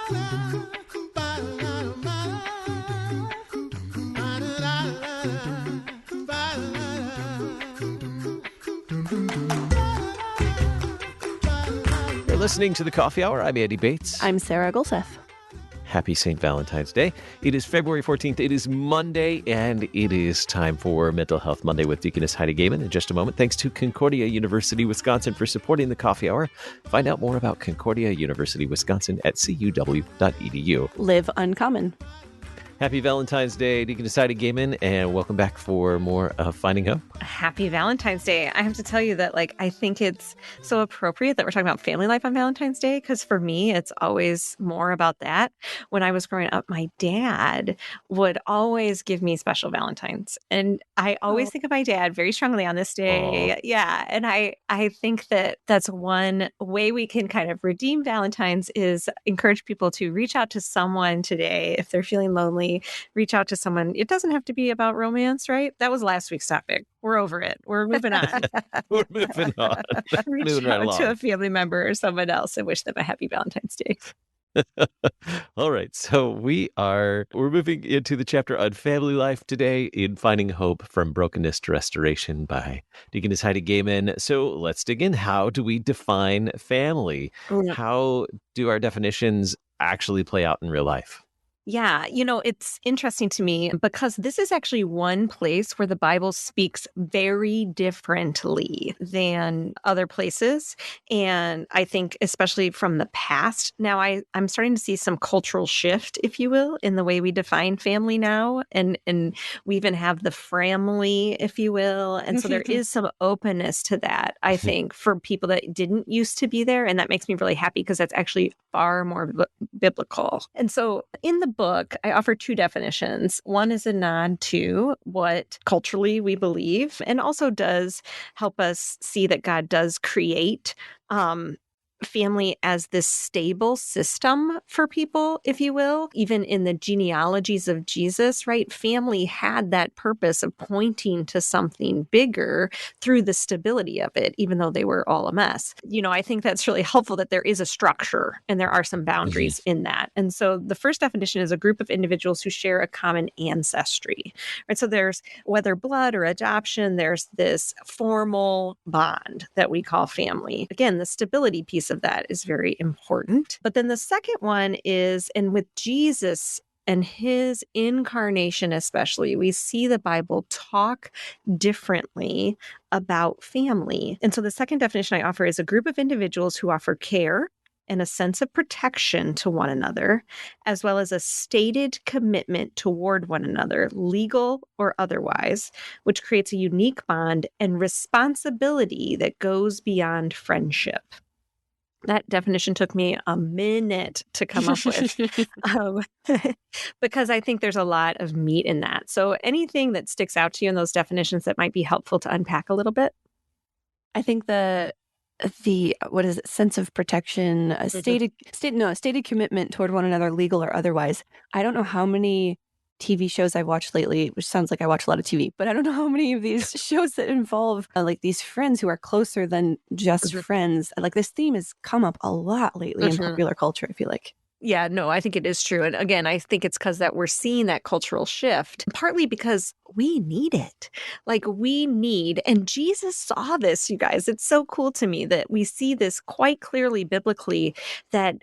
You're listening to The Coffee Hour. I'm Andy Bates. I'm Sarah Gulseth. Happy St. Valentine's Day. It is February 14th. It is Monday, and it is time for Mental Health Monday with Deaconess Heidi Goehmann in just a moment. Thanks to Concordia University, Wisconsin for supporting the Coffee Hour. Find out more about Concordia University, Wisconsin at cuw.edu. Live uncommon. Happy Valentine's Day, Deaconess Heidi Goehmann, and welcome back for more of Finding Hope. Happy Valentine's Day. I have to tell you that, I think it's so appropriate that we're talking about family life on Valentine's Day, because for me, it's always more about that. When I was growing up, my dad would always give me special Valentines. And I always think of my dad very strongly on this day. Aww. Yeah. And I think that that's one way we can kind of redeem Valentine's is encourage people to reach out to someone today if they're feeling lonely. Reach out to someone. It doesn't have to be about romance, right? That was last week's topic. We're over it. We're moving on. We're moving on. Reach moving out right to a family member or someone else and wish them a happy Valentine's Day. All right. So we're moving into the chapter on family life today in Finding Hope from Brokenness to Restoration by Deaconess Heidi Goehmann. So let's dig in. How do we define family? How do our definitions actually play out in real life? Yeah, it's interesting to me because this is actually one place where the Bible speaks very differently than other places. And I think especially from the past, now I'm starting to see some cultural shift, if you will, in the way we define family now. And we even have the framily, if you will. And so there is some openness to that, I think, for people that didn't used to be there. And that makes me really happy because that's actually far more biblical. And so in the book, I offer two definitions. One is a nod to what culturally we believe, and also does help us see that God does create family as this stable system for people, if you will. Even in the genealogies of Jesus, right? Family had that purpose of pointing to something bigger through the stability of it, even though they were all a mess. I think that's really helpful that there is a structure and there are some boundaries in that. And so the first definition is a group of individuals who share a common ancestry, right? So there's, whether blood or adoption, there's this formal bond that we call family. Again, the stability piece of that is very important. But then the second one is, and with Jesus and his incarnation especially, we see the Bible talk differently about family. And so the second definition I offer is a group of individuals who offer care and a sense of protection to one another, as well as a stated commitment toward one another, legal or otherwise, which creates a unique bond and responsibility that goes beyond friendship. That definition took me a minute to come up with because I think there's a lot of meat in that. So anything that sticks out to you in those definitions that might be helpful to unpack a little bit? I think the what is it, sense of protection, a stated commitment toward one another, legal or otherwise. I don't know how many TV shows I've watched lately, which sounds like I watch a lot of TV, but I don't know how many of these shows that involve these friends who are closer than just friends. This theme has come up a lot lately in popular culture, I feel like. Yeah, no, I think it is true. And again, I think it's because that we're seeing that cultural shift, partly because we need it. And Jesus saw this, you guys. It's so cool to me that we see this quite clearly biblically, that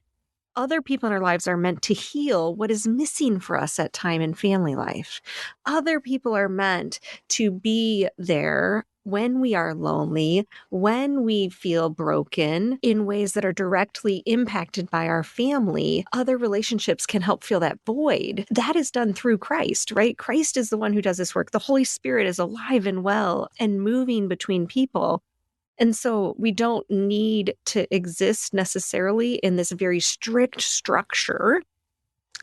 other people in our lives are meant to heal what is missing for us at time in family life. Other people are meant to be there when we are lonely, when we feel broken in ways that are directly impacted by our family. Other relationships can help fill that void. That is done through Christ, right? Christ is the one who does this work. The Holy Spirit is alive and well and moving between people. And so we don't need to exist necessarily in this very strict structure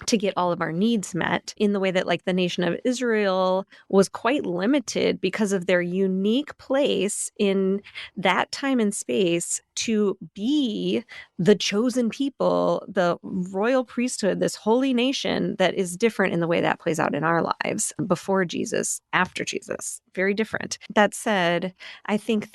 to get all of our needs met, in the way that the nation of Israel was quite limited because of their unique place in that time and space to be the chosen people, the royal priesthood, this holy nation that is different in the way that plays out in our lives before Jesus, after Jesus. Very different. That said, I think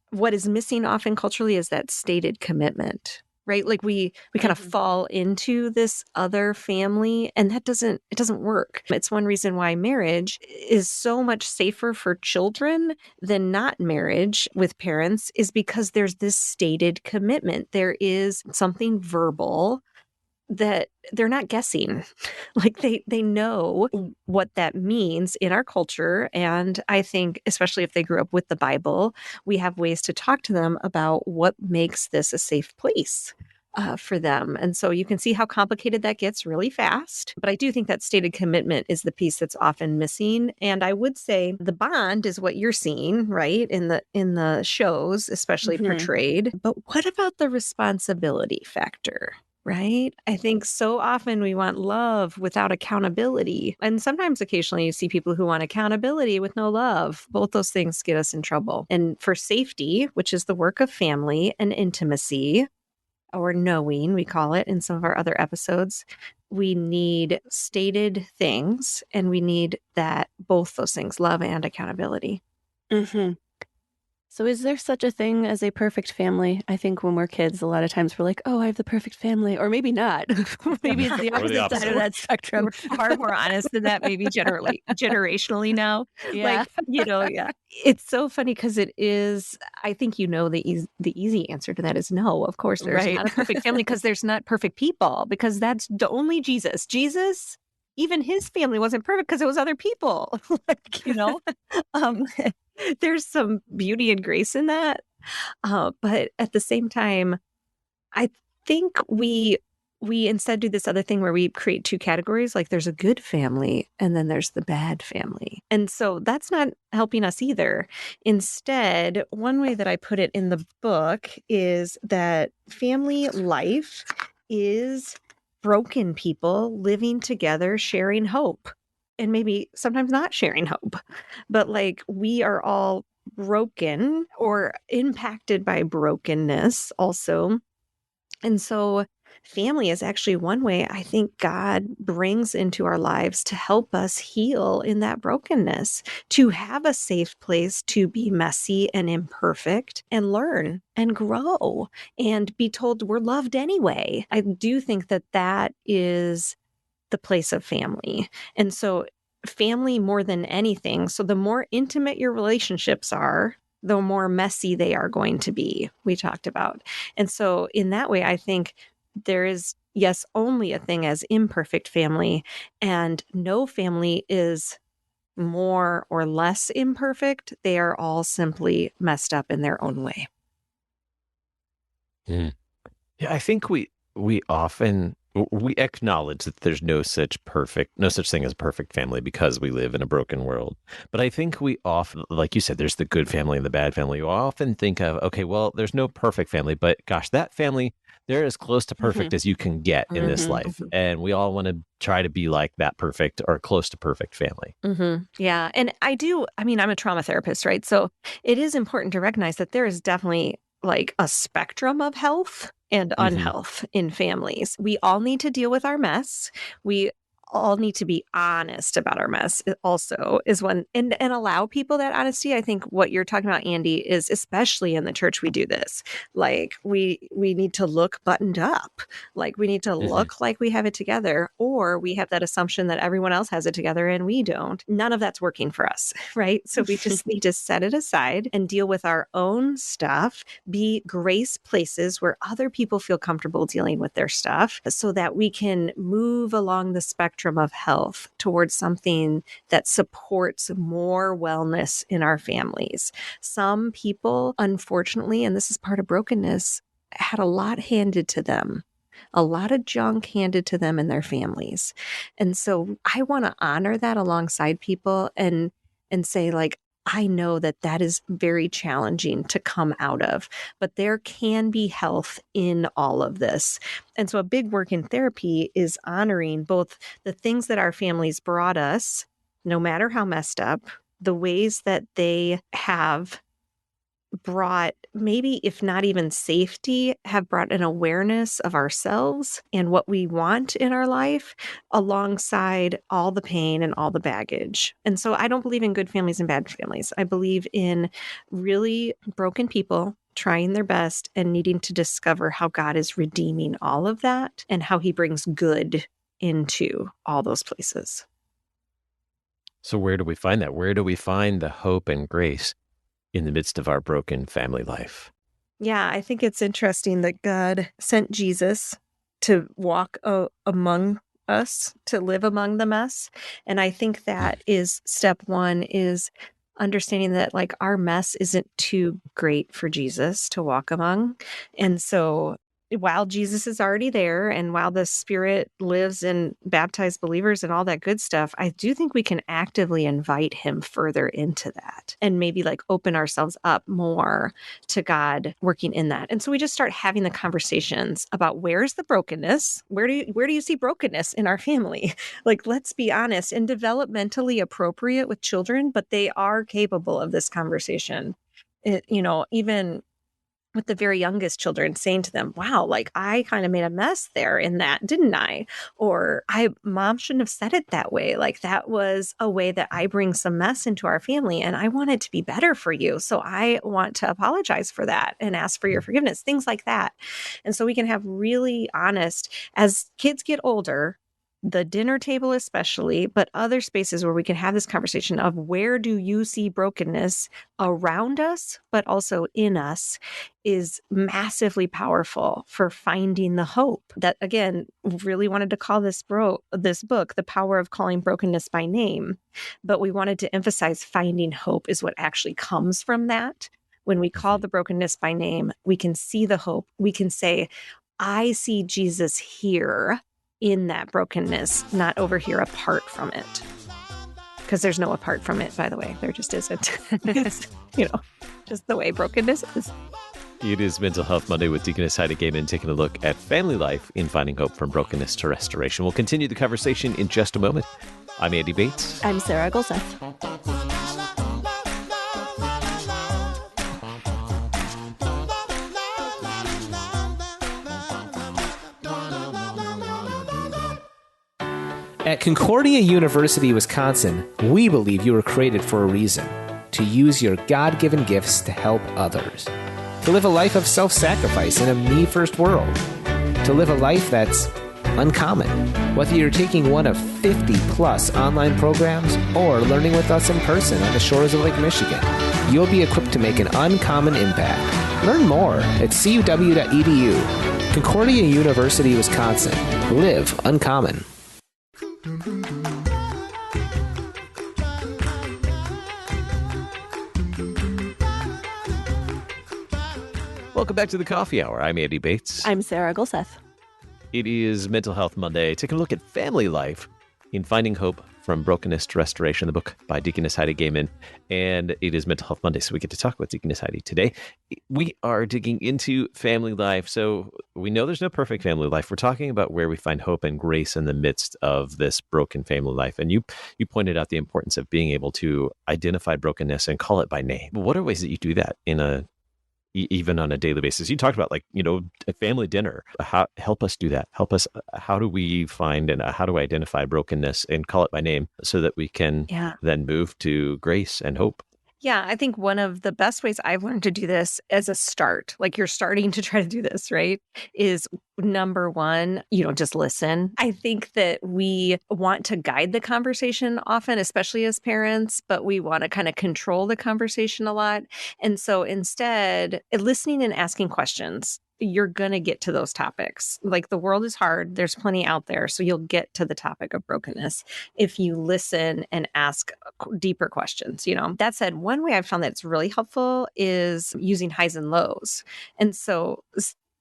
what is missing often culturally is that stated commitment. right? Like we kind of fall into this other family, and it doesn't work. It's one reason why marriage is so much safer for children than not marriage with parents, is because there's this stated commitment. There is something verbal that they're not guessing. Like they know what that means in our culture. And I think, especially if they grew up with the Bible, we have ways to talk to them about what makes this a safe place for them. And so you can see how complicated that gets really fast. But I do think that stated commitment is the piece that's often missing. And I would say the bond is what you're seeing, right? In the shows, especially portrayed. But what about the responsibility factor? Right? I think so often we want love without accountability. And sometimes occasionally you see people who want accountability with no love. Both those things get us in trouble. And for safety, which is the work of family and intimacy, or knowing, we call it in some of our other episodes, we need stated things, and we need that both those things, love and accountability. So is there such a thing as a perfect family? I think when we're kids, a lot of times we're like, oh, I have the perfect family. Or maybe not. Maybe it's the opposite side of that spectrum. We're far more honest than that, maybe generationally now. Yeah. Like, it's so funny because it is, I think the easy answer to that is no. Of course, there's not a perfect family, because there's not perfect people, because that's the only Jesus. Jesus, even his family wasn't perfect because it was other people. There's some beauty and grace in that. But at the same time, I think we instead do this other thing where we create two categories. Like there's a good family and then there's the bad family. And so that's not helping us either. Instead, one way that I put it in the book is that family life is broken people living together, sharing hope. And maybe sometimes not sharing hope, but like we are all broken or impacted by brokenness also. And so family is actually one way I think God brings into our lives to help us heal in that brokenness, to have a safe place to be messy and imperfect and learn and grow and be told we're loved anyway. I do think that that is the place of family. And so family more than anything. So the more intimate your relationships are, the more messy they are going to be, we talked about. And so in that way, I think there is, yes, only a thing as imperfect family, and no family is more or less imperfect. They are all simply messed up in their own way. Yeah, I think we often we acknowledge that there's no such thing as a perfect family because we live in a broken world. But I think we often, like you said, there's the good family and the bad family. You often think of, okay, well, there's no perfect family, but gosh, that family, they're as close to perfect as you can get in this life. And we all want to try to be like that perfect or close to perfect family. Yeah. And I'm a trauma therapist, right? So it is important to recognize that there is definitely like a spectrum of health and unhealth in families. We all need to deal with our mess. We all need to be honest about our mess also is one, and allow people that honesty. I think what you're talking about, Andy, is especially in the church, we do this. Like we need to look buttoned up. Like we need to look like we have it together, or we have that assumption that everyone else has it together and we don't. None of that's working for us, right? So we just need to set it aside and deal with our own stuff, be grace places where other people feel comfortable dealing with their stuff so that we can move along the spectrum of health towards something that supports more wellness in our families. Some people, unfortunately, and this is part of brokenness, had a lot handed to them, a lot of junk handed to them and their families. And so I want to honor that alongside people and say, like, I know that that is very challenging to come out of, but there can be health in all of this. And so a big work in therapy is honoring both the things that our families brought us, no matter how messed up, the ways that they have brought, maybe if not even safety, have brought an awareness of ourselves and what we want in our life alongside all the pain and all the baggage. And so I don't believe in good families and bad families. I believe in really broken people trying their best and needing to discover how God is redeeming all of that and how he brings good into all those places. So where do we find that? Where do we find the hope and grace in the midst of our broken family life? Yeah, I think it's interesting that God sent Jesus to walk among us, to live among the mess. And I think that is step one, is understanding that like our mess isn't too great for Jesus to walk among. And so while Jesus is already there and while the Spirit lives in baptized believers and all that good stuff, I do think we can actively invite him further into that and maybe like open ourselves up more to God working in that. And so we just start having the conversations about where's the brokenness? Where do you see brokenness in our family? Like, let's be honest, and developmentally appropriate with children, but they are capable of this conversation. Even with the very youngest children, saying to them, wow, like I kind of made a mess there in that, didn't I? Or mom shouldn't have said it that way. Like that was a way that I bring some mess into our family and I want it to be better for you. So I want to apologize for that and ask for your forgiveness, things like that. And so we can have really honest, as kids get older, the dinner table especially, but other spaces where we can have this conversation of where do you see brokenness around us, but also in us, is massively powerful for finding the hope. That again, really wanted to call this book The Power of Calling Brokenness by Name, but we wanted to emphasize finding hope is what actually comes from that. When we call the brokenness by name, we can see the hope. We can say, I see Jesus here in that brokenness, not over here apart from it. Because there's no apart from it, by the way. There just isn't. It's, just the way brokenness is. It is Mental Health Monday with Deaconess Heidi Goehmann, taking a look at family life in finding hope from brokenness to restoration. We'll continue the conversation in just a moment. I'm Andy Bates. I'm Sarah Golseth. At Concordia University, Wisconsin, we believe you were created for a reason, to use your God-given gifts to help others, to live a life of self-sacrifice in a me-first world, to live a life that's uncommon. Whether you're taking one of 50-plus online programs or learning with us in person on the shores of Lake Michigan, you'll be equipped to make an uncommon impact. Learn more at cuw.edu. Concordia University, Wisconsin. Live uncommon. Welcome back to the Coffee Hour. I'm Andy Bates. I'm Sarah Golseth. It is Mental Health Monday, taking a look at family life in Finding Hope from Brokenness to Restoration, the book by Deaconess Heidi Goehmann. And it is Mental Health Monday, so we get to talk with Deaconess Heidi today. We are digging into family life. So we know there's no perfect family life. We're talking about where we find hope and grace in the midst of this broken family life. And you pointed out the importance of being able to identify brokenness and call it by name. But what are ways that you do that even on a daily basis? You talked about a family dinner. Help us do that. Help us. How do we find and how do we identify brokenness and call it by name so that we can then move to grace and hope? Yeah, I think one of the best ways I've learned to do this as a start, like you're starting to try to do this, right, is number one, just listen. I think that we want to guide the conversation often, especially as parents, but we want to kind of control the conversation a lot. And so instead, listening and asking questions, you're going to get to those topics. Like the world is hard. There's plenty out there. So you'll get to the topic of brokenness if you listen and ask deeper questions. That said, one way I've found that it's really helpful is using highs and lows. And so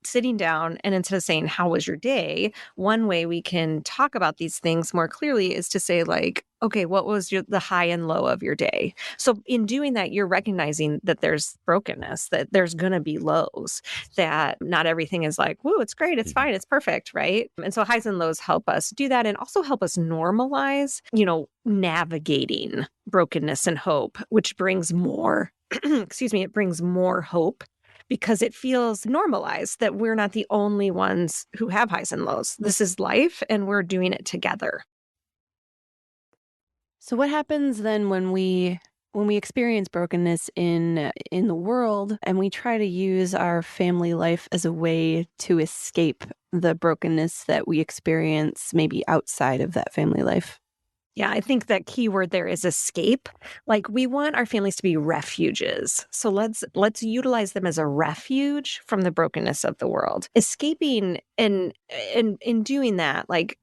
sitting down and instead of saying, how was your day? One way we can talk about these things more clearly is to say like, okay, what was the high and low of your day? So in doing that, you're recognizing that there's brokenness, that there's going to be lows, that not everything is like, woo, it's great, it's fine, it's perfect, right? And so highs and lows help us do that and also help us normalize, navigating brokenness and hope, which brings more, it brings more hope because it feels normalized that we're not the only ones who have highs and lows. This is life and we're doing it together. So what happens then when we when we experience brokenness in the world, and we try to use our family life as a way to escape the brokenness that we experience maybe outside of that family life. Yeah, I think that key word there is escape. Like, we want our families to be refuges. So let's utilize them as a refuge from the brokenness of the world. Escaping and in doing that, like,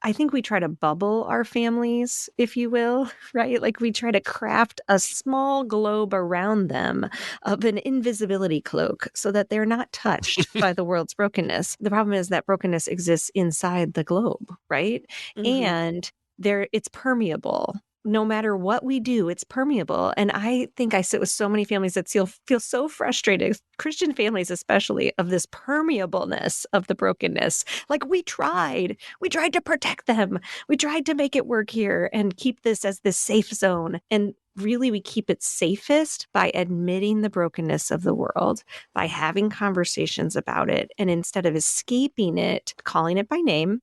I think we try to bubble our families, if you will, right? Like, we try to craft a small globe around them of an invisibility cloak so that they're not touched by the world's brokenness. The problem is that brokenness exists inside the globe, right? And it's permeable. No matter what we do, it's permeable. And I think I sit with so many families that feel so frustrated, Christian families especially, of this permeableness of the brokenness. Like, we tried to protect them. We tried to make it work here and keep this as this safe zone. And really, we keep it safest by admitting the brokenness of the world, by having conversations about it. And instead of escaping it, calling it by name,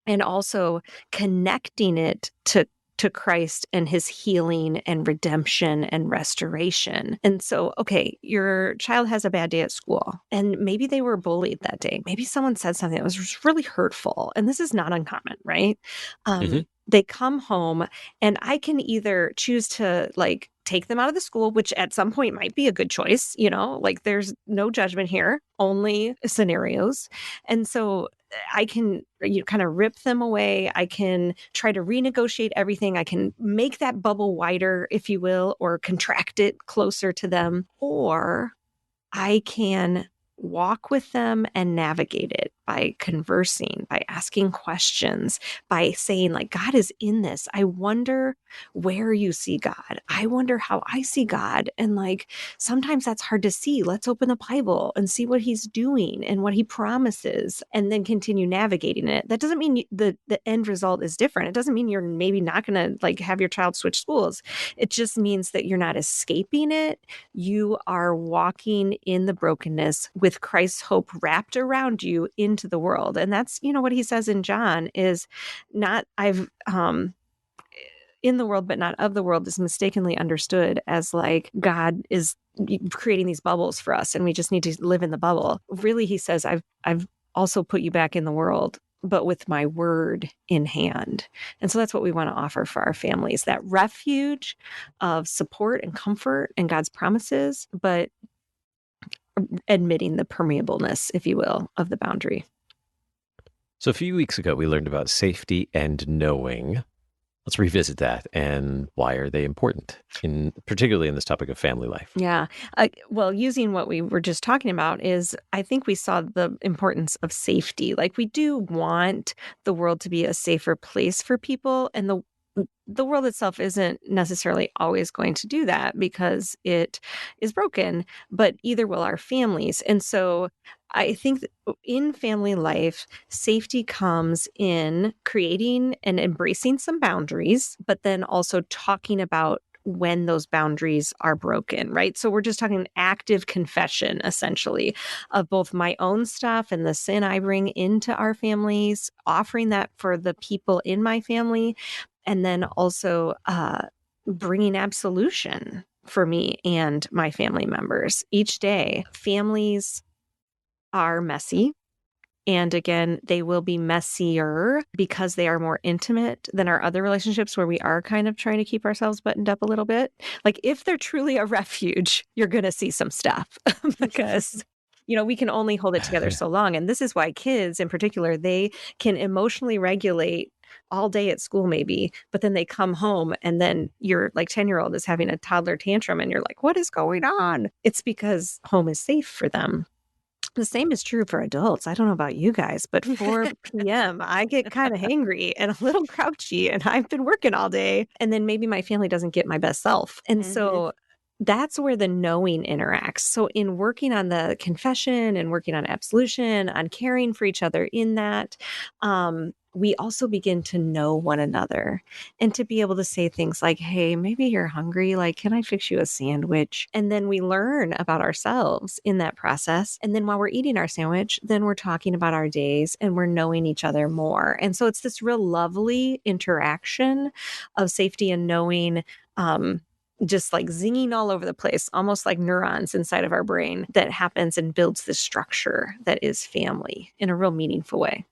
and also connecting it to Christ and his healing and redemption and restoration. And so, okay, your child has a bad day at school, and maybe they were bullied that day. Maybe someone said something that was really hurtful. And this is not uncommon, right? They come home, and I can either choose to like take them out of the school, which at some point might be a good choice, like, there's no judgment here, only scenarios. And so I can kind of rip them away. I can try to renegotiate everything. I can make that bubble wider, if you will, or contract it closer to them. Or I can walk with them and navigate it by conversing, by asking questions, by saying, like, God is in this. I wonder where you see God. I wonder how I see God. And like, sometimes that's hard to see. Let's open the Bible and see what he's doing and what he promises, and then continue navigating it. That doesn't mean the end result is different. It doesn't mean you're maybe not going to like have your child switch schools. It just means that you're not escaping it. You are walking in the brokenness with Christ's hope wrapped around you into the world. And that's, what he says in John is not, in the world, but not of the world, is mistakenly understood as like God is creating these bubbles for us and we just need to live in the bubble. Really, he says, I've also put you back in the world, but with my word in hand. And so that's what we want to offer for our families, that refuge of support and comfort and God's promises, but admitting the permeableness, if you will, of the boundary. So a few weeks ago, we learned about safety and knowing. Let's revisit that, and why are they important, particularly in this topic of family life? Yeah. Well, using what we were just talking about is, I think we saw the importance of safety. Like, we do want the world to be a safer place for people, and the world itself isn't necessarily always going to do that because it is broken, but either will our families. And so I think that in family life, safety comes in creating and embracing some boundaries, but then also talking about when those boundaries are broken, right? So we're just talking active confession, essentially, of both my own stuff and the sin I bring into our families, offering that for the people in my family, and then also bringing absolution for me and my family members each day. Families are messy. And again, they will be messier because they are more intimate than our other relationships where we are kind of trying to keep ourselves buttoned up a little bit. Like, if they're truly a refuge, you're going to see some stuff because we can only hold it together so long. And this is why kids in particular, they can emotionally regulate all day at school maybe, but then they come home and then your like 10-year-old is having a toddler tantrum and you're like, what is going on? It's because home is safe for them. The same is true for adults. I don't know about you guys, but 4 p.m., I get kind of hangry and a little grouchy, and I've been working all day. And then maybe my family doesn't get my best self. And so that's where the knowing interacts. So in working on the confession and working on absolution, on caring for each other in that, we also begin to know one another and to be able to say things like, hey, maybe you're hungry. Like, can I fix you a sandwich? And then we learn about ourselves in that process. And then while we're eating our sandwich, then we're talking about our days and we're knowing each other more. And so it's this real lovely interaction of safety and knowing, just like zinging all over the place, almost like neurons inside of our brain, that happens and builds this structure that is family in a real meaningful way.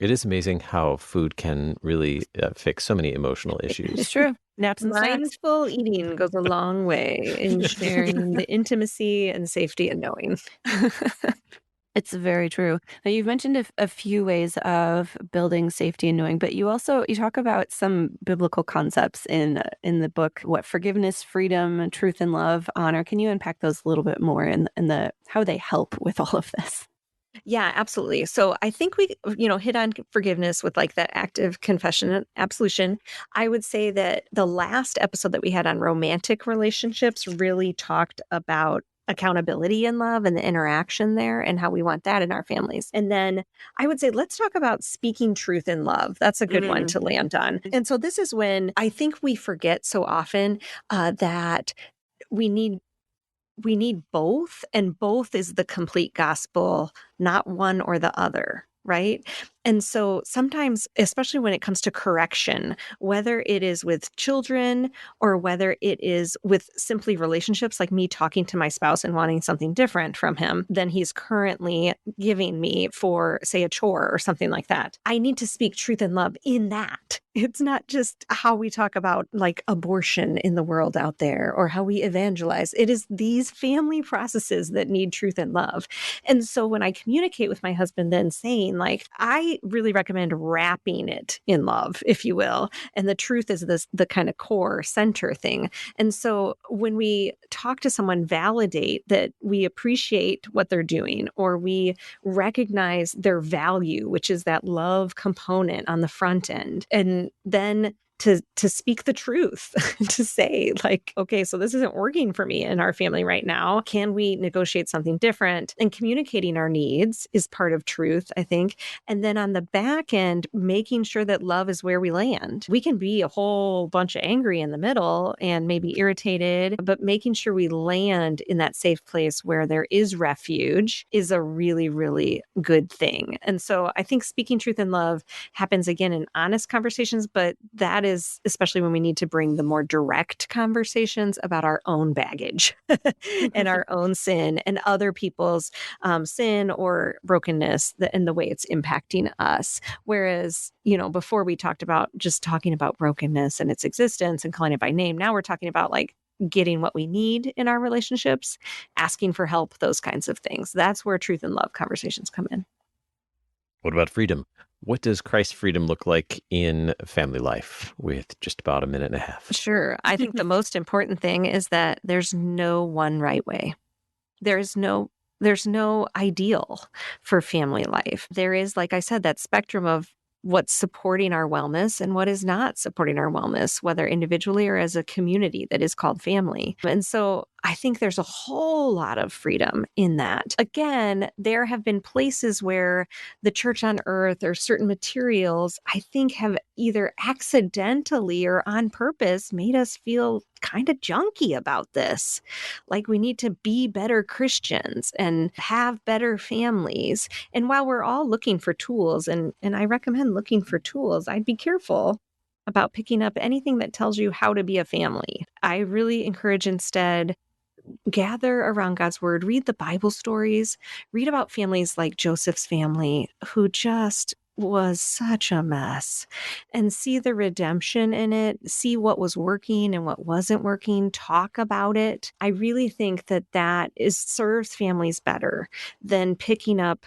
It is amazing how food can really fix so many emotional issues. It's true. Naps and snacks. Mindful eating goes a long way in sharing the intimacy and safety and knowing. It's very true. Now, you've mentioned a few ways of building safety and knowing, but you talk about some biblical concepts in the book. What forgiveness, freedom, truth, and love, honor. Can you unpack those a little bit more in the how they help with all of this? Yeah, absolutely. So I think we, hit on forgiveness with like that active confession and absolution. I would say that the last episode that we had on romantic relationships really talked about accountability and love and the interaction there and how we want that in our families. And then I would say, let's talk about speaking truth in love. That's a good one to land on. And so this is when I think we forget so often that we need both, and both is the complete gospel, not one or the other, right? And so sometimes, especially when it comes to correction, whether it is with children or whether it is with simply relationships, like me talking to my spouse and wanting something different from him than he's currently giving me for, say, a chore or something like that, I need to speak truth and love in that. It's not just how we talk about like abortion in the world out there or how we evangelize. It is these family processes that need truth and love. And so when I communicate with my husband, then saying like, I really recommend wrapping it in love, if you will. And the truth is the kind of core center thing. And so when we talk to someone, validate that we appreciate what they're doing, or we recognize their value, which is that love component on the front end. And then to speak the truth, to say like, okay, so this isn't working for me in our family right now. Can we negotiate something different? And communicating our needs is part of truth, I think. And then on the back end, making sure that love is where we land. We can be a whole bunch of angry in the middle and maybe irritated, but making sure we land in that safe place where there is refuge is a really, really good thing. And so I think speaking truth in love happens again in honest conversations, but that is especially when we need to bring the more direct conversations about our own baggage and our own sin and other people's sin or brokenness and the way it's impacting us. Whereas, before we talked about just talking about brokenness and its existence and calling it by name, now we're talking about like getting what we need in our relationships, asking for help, those kinds of things. That's where truth and love conversations come in. What about freedom? What does Christ's freedom look like in family life with just about a minute and a half? Sure. I think the most important thing is that there's no one right way. There's no ideal for family life. There is, like I said, that spectrum of what's supporting our wellness and what is not supporting our wellness, whether individually or as a community that is called family. And so I think there's a whole lot of freedom in that. Again, there have been places where the church on earth or certain materials, I think, have either accidentally or on purpose made us feel kind of junky about this. Like we need to be better Christians and have better families. And while we're all looking for tools, and I recommend looking for tools, I'd be careful about picking up anything that tells you how to be a family. I really encourage instead, gather around God's word, read the Bible stories, read about families like Joseph's family, who just was such a mess, and see the redemption in it, see what was working and what wasn't working, talk about it. I really think that serves families better than picking up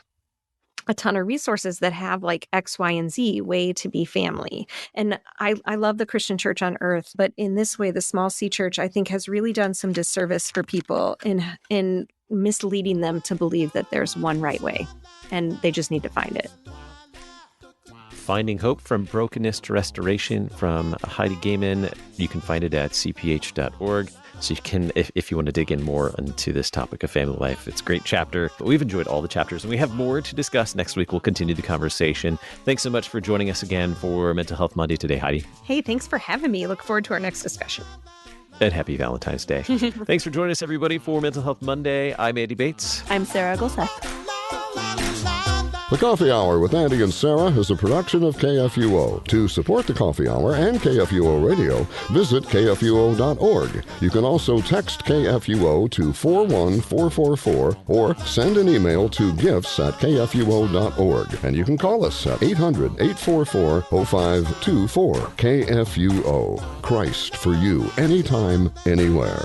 a ton of resources that have like X, Y, and Z way to be family. And I love the Christian church on earth, but in this way, the small C church, I think, has really done some disservice for people in misleading them to believe that there's one right way, and they just need to find it. Finding Hope from Brokenness to Restoration from Heidi Goehmann. You can find it at cph.org. So you can, if you want to dig in more into this topic of family life, it's a great chapter. But we've enjoyed all the chapters, and we have more to discuss. Next week, we'll continue the conversation. Thanks so much for joining us again for Mental Health Monday today, Heidi. Hey, thanks for having me. Look forward to our next discussion. And happy Valentine's Day. Thanks for joining us, everybody, for Mental Health Monday. I'm Andy Bates. I'm Sarah Golseth. The Coffee Hour with Andy and Sarah is a production of KFUO. To support the Coffee Hour and KFUO Radio, visit KFUO.org. You can also text KFUO to 41444 or send an email to gifts@kfuo.org. And you can call us at 800-844-0524. KFUO. Christ for you, anytime, anywhere.